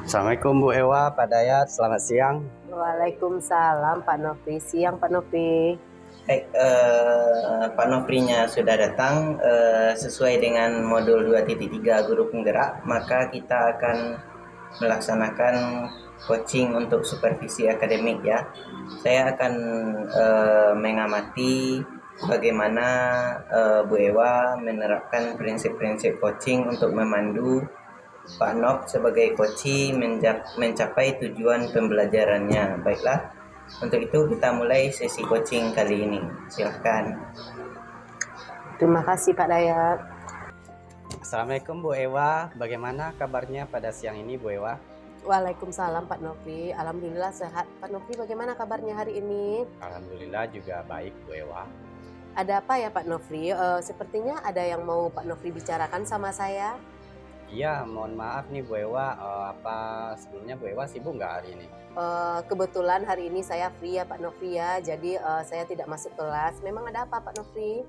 Assalamualaikum Bu Ewa, Pak Dayat, selamat siang. Waalaikumsalam Pak Nofri. Siang Pak Nofri. Baik, Pak Nofrinya sudah datang. Sesuai dengan modul 2.3 guru penggerak, maka kita akan melaksanakan coaching untuk supervisi akademik ya. Saya akan mengamati bagaimana Bu Ewa menerapkan prinsip-prinsip coaching untuk memandu Pak Nov sebagai coach mencapai tujuan pembelajarannya. Baiklah, untuk itu kita mulai sesi coaching kali ini. Silahkan. Terima kasih Pak Dayat. Assalamualaikum Bu Ewa, bagaimana kabarnya pada siang ini Bu Ewa? Waalaikumsalam Pak Nofri. Alhamdulillah sehat. Pak Nofri bagaimana kabarnya hari ini? Alhamdulillah juga baik Bu Ewa. Ada apa ya Pak Nofri? Sepertinya ada yang mau Pak Nofri bicarakan sama saya. Iya, mohon maaf nih Bu Ewa, sebelumnya Bu Ewa sibuk nggak hari ini? Kebetulan hari ini saya free ya Pak Nofri ya. Jadi saya tidak masuk kelas. Memang ada apa Pak Nofri?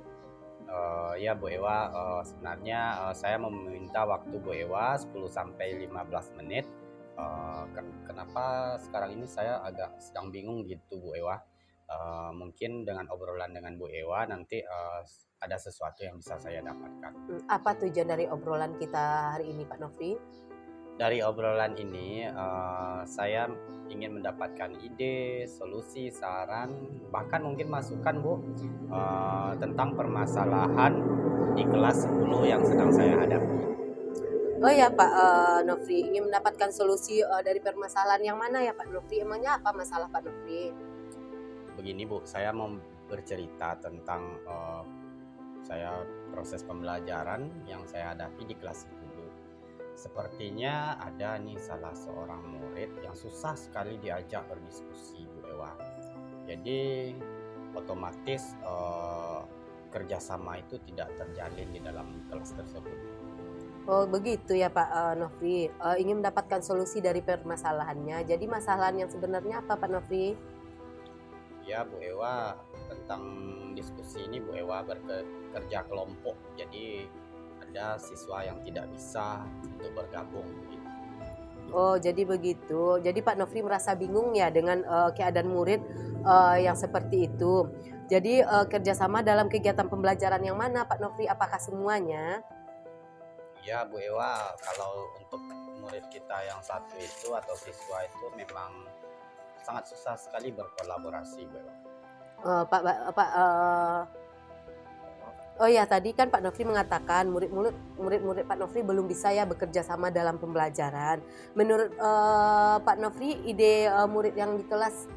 Ya Bu Ewa, sebenarnya saya mau meminta waktu Bu Ewa 10-15 menit. Kenapa sekarang ini saya agak sedang bingung gitu Bu Ewa. Mungkin dengan obrolan dengan Bu Ewa nanti ada sesuatu yang bisa saya dapatkan. Apa tujuan dari obrolan kita hari ini Pak Nofri? Dari obrolan ini saya ingin mendapatkan ide, solusi, saran, bahkan mungkin masukan Bu tentang permasalahan di kelas 10 yang sedang saya hadapi. Oh ya Pak Nofri, ingin mendapatkan solusi dari permasalahan yang mana ya Pak Nofri? Emangnya apa masalah Pak Nofri? Begini Bu, saya mau bercerita tentang saya proses pembelajaran yang saya hadapi di kelas 10. Sepertinya ada nih salah seorang murid yang susah sekali diajak berdiskusi Bu Ewa. Jadi otomatis kerjasama itu tidak terjalin di dalam kelas tersebut. Oh begitu ya Pak Nofri, ingin mendapatkan solusi dari permasalahannya. Jadi masalahan yang sebenarnya apa Pak Nofri? Ya Bu Ewa, tentang diskusi ini Bu Ewa bekerja kelompok. Jadi ada siswa yang tidak bisa untuk bergabung begitu. Oh jadi begitu. Jadi Pak Nofri merasa bingung ya dengan keadaan murid yang seperti itu. Jadi kerjasama dalam kegiatan pembelajaran yang mana Pak Nofri? Apakah semuanya? Ya Bu Ewa, kalau untuk murid kita yang satu itu atau siswa itu memang sangat susah sekali berkolaborasi Bu Ewa. Oh ya tadi kan Pak Nofri mengatakan murid-murid Pak Nofri belum bisa ya bekerja sama dalam pembelajaran. Menurut Pak Nofri ide murid yang di kelas,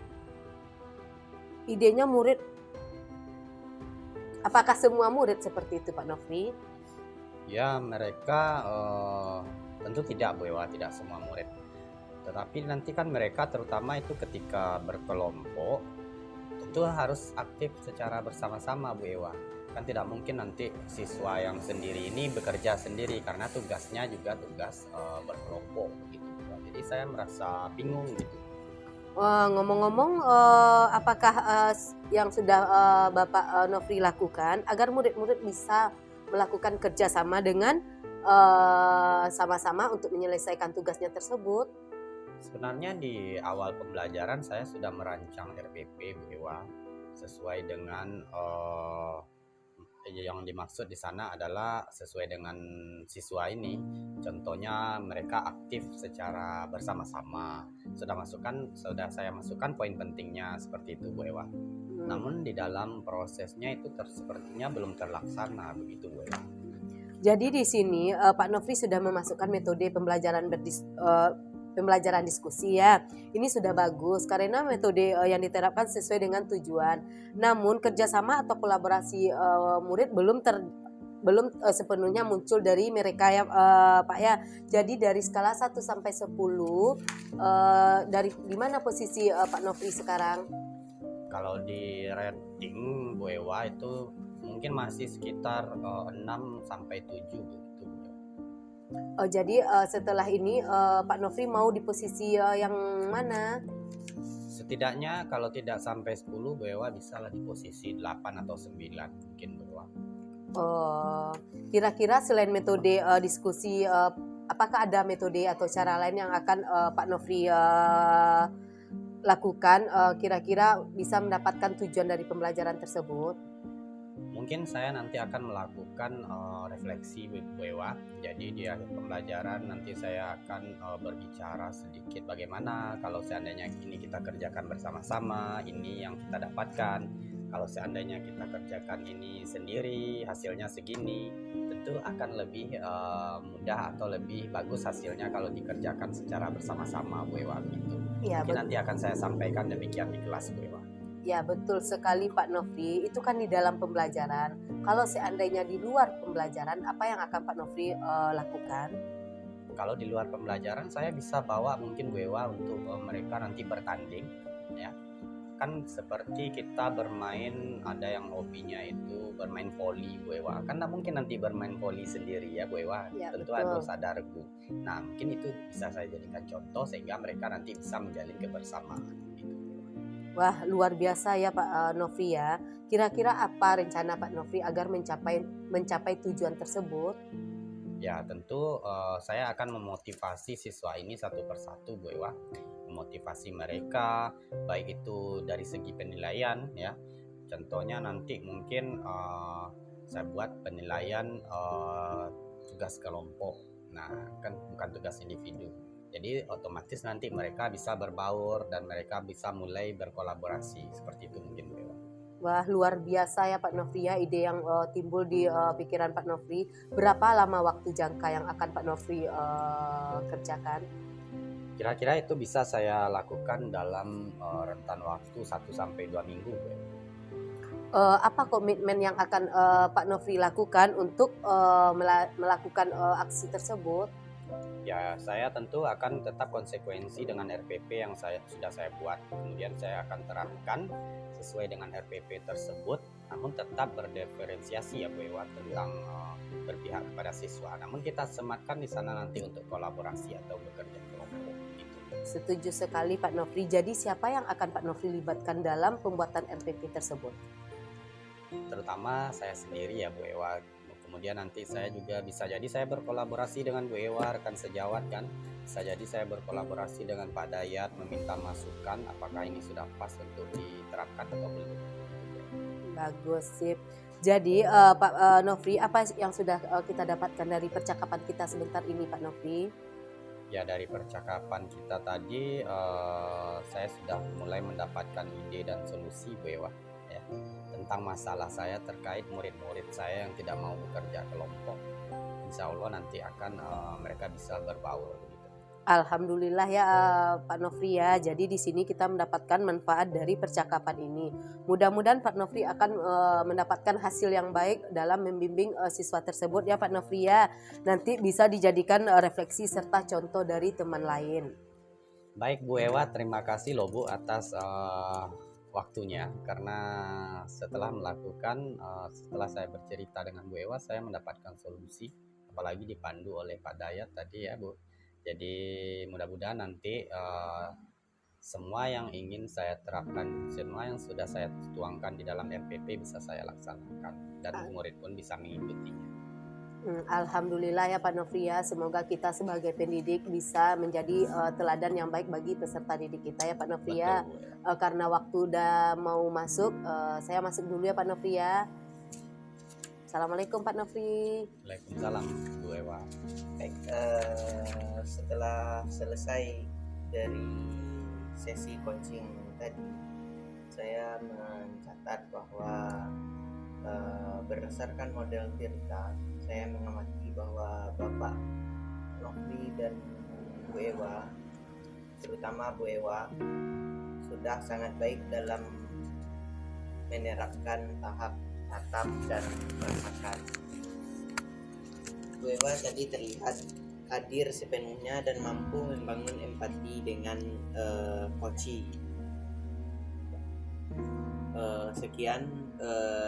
idenya murid, apakah semua murid seperti itu Pak Nofri? Ya mereka tentu tidak Bu Ewa, tidak semua murid. Tetapi nanti kan mereka terutama itu ketika berkelompok tentu harus aktif secara bersama-sama Bu Ewa. Kan tidak mungkin nanti siswa yang sendiri ini bekerja sendiri karena tugasnya juga tugas berkelompok gitu. Jadi saya merasa bingung gitu. Ngomong-ngomong, apakah yang sudah Bapak Nofri lakukan agar murid-murid bisa melakukan kerjasama dengan sama-sama untuk menyelesaikan tugasnya tersebut? Sebenarnya di awal pembelajaran saya sudah merancang RPP Bu Ewa sesuai dengan yang dimaksud di sana adalah sesuai dengan siswa ini. Contohnya mereka aktif secara bersama-sama. Sudah saya masukkan poin pentingnya seperti itu Bu Ewa. Namun di dalam prosesnya itu sepertinya belum terlaksana begitu Bu Ewa. Jadi di sini Pak Nofri sudah memasukkan metode pembelajaran diskusi ya. Ini sudah bagus karena metode yang diterapkan sesuai dengan tujuan. Namun kerjasama atau kolaborasi murid belum sepenuhnya muncul dari mereka ya Pak ya. Jadi dari skala 1 sampai 10 dari di mana posisi Pak Nofri sekarang? Kalau di rating Bu Ewa itu mungkin masih sekitar 6 sampai 7 begitu. Jadi setelah ini Pak Nofri mau di posisi yang mana? Setidaknya kalau tidak sampai 10 Bu Ewa bisa lah di posisi 8 atau 9 mungkin Bu Ewa. Kira-kira selain metode diskusi apakah ada metode atau cara lain yang akan Pak Nofri lakukan kira-kira bisa mendapatkan tujuan dari pembelajaran tersebut? Mungkin saya nanti akan melakukan refleksi Bu Ewa. Jadi di akhir pembelajaran nanti saya akan berbicara sedikit bagaimana kalau seandainya ini kita kerjakan bersama-sama, ini yang kita dapatkan. Kalau seandainya kita kerjakan ini sendiri, hasilnya segini, tentu akan lebih mudah atau lebih bagus hasilnya kalau dikerjakan secara bersama-sama Bu Ewa gitu. Ya, Mungkin nanti akan saya sampaikan demikian di kelas Bu Ewa. Ya, betul sekali Pak Nofri, itu kan di dalam pembelajaran. Kalau seandainya di luar pembelajaran, apa yang akan Pak Nofri lakukan? Kalau di luar pembelajaran saya bisa bawa mungkin Bu Ewa untuk mereka nanti bertanding ya. Kan seperti kita bermain, ada yang hobinya itu bermain voli Bu Ewa. Kan nggak mungkin nanti bermain voli sendiri ya Bu Ewa. Ya, Tentu betul. harus ada regu. Nah, mungkin itu bisa saya jadikan contoh sehingga mereka nanti bisa menjalin kebersamaan gitu. Wah, luar biasa ya Pak Nofri ya. Kira-kira apa rencana Pak Nofri agar mencapai tujuan tersebut? Ya, tentu saya akan memotivasi siswa ini satu persatu Bu Ewa. Memotivasi mereka baik itu dari segi penilaian ya. Contohnya nanti mungkin saya buat penilaian tugas kelompok. Nah, kan bukan tugas individu. Jadi otomatis nanti mereka bisa berbaur dan mereka bisa mulai berkolaborasi. Seperti itu mungkin Bu Ewa. Wah, luar biasa ya Pak Nofri ya, ide yang timbul di pikiran Pak Nofri. Berapa lama waktu jangka yang akan Pak Nofri kerjakan? Kira-kira itu bisa saya lakukan dalam rentan waktu 1-2 minggu Bu Ewa. Apa komitmen yang akan Pak Nofri lakukan untuk melakukan aksi tersebut? Ya, saya tentu akan tetap konsekuensi dengan RPP yang sudah saya buat. Kemudian saya akan terapkan sesuai dengan RPP tersebut, namun tetap berdiferensiasi ya Bu Ewa tentang berpihak kepada siswa. Namun kita sematkan di sana nanti untuk kolaborasi atau bekerja kelompok gitu. Setuju sekali Pak Nofri. Jadi siapa yang akan Pak Nofri libatkan dalam pembuatan RPP tersebut? Terutama saya sendiri ya Bu Ewa. Kemudian nanti saya juga bisa jadi saya berkolaborasi dengan Bu Ewa, rekan sejawat kan. Bisa jadi saya berkolaborasi dengan Pak Dayat, meminta masukan apakah ini sudah pas untuk diterapkan atau belum. Bagus, sip. Jadi Pak Nofri, apa yang sudah kita dapatkan dari percakapan kita sebentar ini Pak Nofri? Ya, dari percakapan kita tadi saya sudah mulai mendapatkan ide dan solusi Bu Ewa ya, tentang masalah saya terkait murid-murid saya yang tidak mau bekerja kelompok. Insya Allah nanti akan mereka bisa berbaur gitu. Alhamdulillah ya Pak Nofri ya. Jadi di sini kita mendapatkan manfaat dari percakapan ini. Mudah-mudahan Pak Nofri akan mendapatkan hasil yang baik dalam membimbing siswa tersebut ya Pak Nofri ya. Nanti bisa dijadikan refleksi serta contoh dari teman lain. Baik Bu Ewa, terima kasih loh Bu atas waktunya, karena setelah saya bercerita dengan Bu Ewa, saya mendapatkan solusi, apalagi dipandu oleh Pak Dayat tadi ya Bu. Jadi mudah-mudahan nanti semua yang ingin saya terapkan, semua yang sudah saya tuangkan di dalam RPP bisa saya laksanakan dan murid pun bisa mengikutinya. Alhamdulillah ya Pak Nofri ya, semoga kita sebagai pendidik bisa menjadi teladan yang baik bagi peserta didik kita ya Pak Nofri ya. Karena waktu udah mau masuk, saya masuk dulu ya Pak Nofri ya. Assalamualaikum Pak Nofri. Waalaikumsalam Bu Ewa. Baik, setelah selesai dari sesi coaching tadi, saya mencatat bahwa berdasarkan model Tirta, saya mengamati bahwa Bapak Nofri dan Bu Ewa, terutama Bu Ewa, sudah sangat baik dalam menerapkan tahap tatap dan merasakan. Bu Ewa tadi terlihat hadir sepenuhnya dan mampu membangun empati dengan Koci. Sekian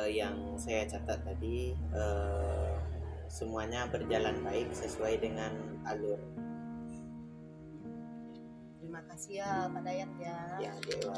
yang saya catat tadi, semuanya berjalan baik sesuai dengan alur. Terima kasih ya Pak Dayat ya. Ya, Bu Ewa.